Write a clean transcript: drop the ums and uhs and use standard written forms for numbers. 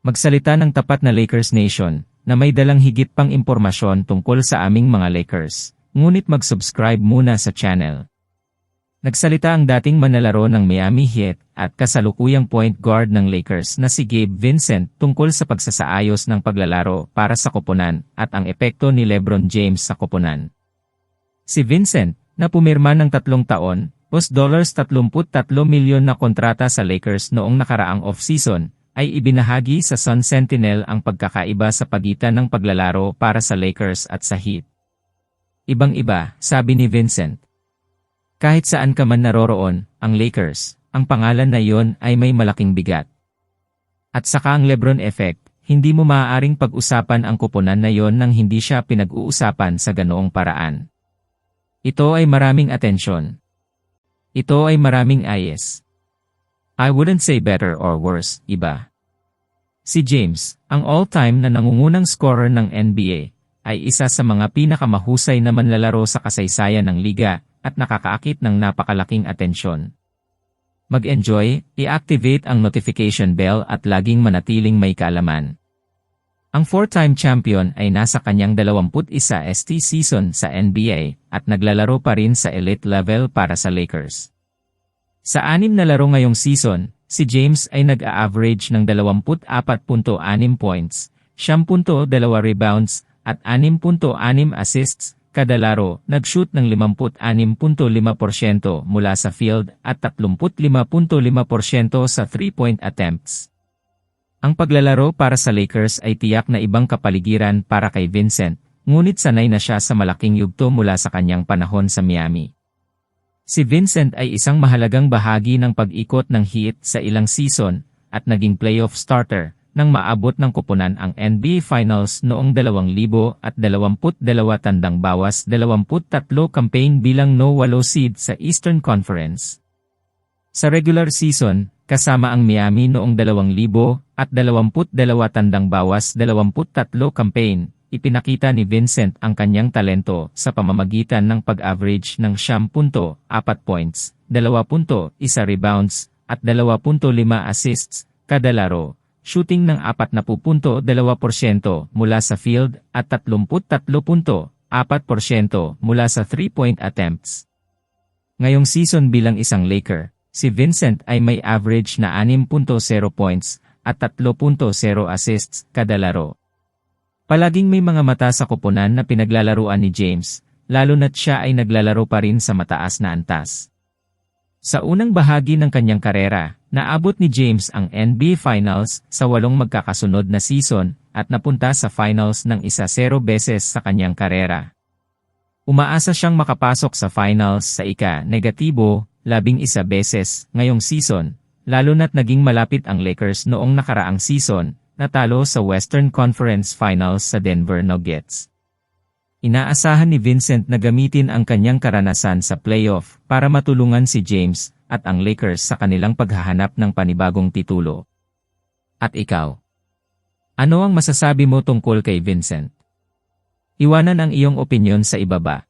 Magsalita ng tapat na Lakers Nation, na may dalang higit pang impormasyon tungkol sa aming mga Lakers, ngunit mag-subscribe muna sa channel. Nagsalita ang dating manlalaro ng Miami Heat at kasalukuyang point guard ng Lakers na si Gabe Vincent tungkol sa pagsasaayos ng paglalaro para sa koponan at ang epekto ni LeBron James sa koponan. Si Vincent, na pumirma ng 3 taon, $33 milyon na kontrata sa Lakers noong nakaraang off-season, ay ibinahagi sa Sun Sentinel ang pagkakaiba sa pagitan ng paglalaro para sa Lakers at sa Heat. Ibang-iba, sabi ni Vincent. Kahit saan ka man naroroon, ang Lakers, ang pangalan na iyon ay may malaking bigat. At saka ang LeBron effect, hindi mo maaaring pag-usapan ang koponan na iyon nang hindi siya pinag-uusapan sa ganoong paraan. Ito ay maraming atensyon. Ito ay maraming ayes. I wouldn't say better or worse, iba. Si James, ang all-time na nangungunang scorer ng NBA, ay isa sa mga pinakamahusay na manlalaro sa kasaysayan ng liga at nakakaakit ng napakalaking atensyon. Mag-enjoy, i-activate ang notification bell at laging manatiling may kaalaman. Ang 4-time champion ay nasa kanyang 21 ST season sa NBA at naglalaro pa rin sa elite level para sa Lakers. Sa 6 na laro ngayong season, si James ay nag-a-average ng 24.6 points, 10.2 rebounds, at 6.6 assists kada laro, nag-shoot ng 56.5% mula sa field at 35.5% sa 3-point attempts. Ang paglalaro para sa Lakers ay tiyak na ibang kapaligiran para kay Vincent, ngunit sanay na siya sa malaking yugto mula sa kanyang panahon sa Miami. Si Vincent ay isang mahalagang bahagi ng pag-ikot ng Heat sa ilang season at naging playoff starter nang maabot ng koponan ang NBA Finals noong 2022 tandang bawas 23 campaign bilang no-8 seed sa Eastern Conference. Sa regular season, kasama ang Miami noong 2022 tandang bawas 23 campaign, ipinakita ni Vincent ang kanyang talento sa pamamagitan ng pag-average ng 10.4 points, 2.1 rebounds, at 2.5 assists kada laro, shooting ng 40.2% mula sa field at 33.4% mula sa 3-point attempts. Ngayong season bilang isang Laker, si Vincent ay may average na 6.0 points at 3.0 assists kada laro. Palaging may mga mata sa koponan na pinaglalaruan ni James, lalo na't siya ay naglalaro pa rin sa mataas na antas. Sa unang bahagi ng kanyang karera, naabot ni James ang NBA Finals sa 8 magkakasunod na season at napunta sa Finals ng 1-0 beses sa kanyang karera. Umaasa siyang makapasok sa Finals sa ika-11 beses ngayong season, lalo na't naging malapit ang Lakers noong nakaraang season, natalo sa Western Conference Finals sa Denver Nuggets. Inaasahan ni Vincent na gamitin ang kanyang karanasan sa playoff para matulungan si James at ang Lakers sa kanilang paghahanap ng panibagong titulo. At ikaw? Ano ang masasabi mo tungkol kay Vincent? Iwanan ang iyong opinyon sa ibaba.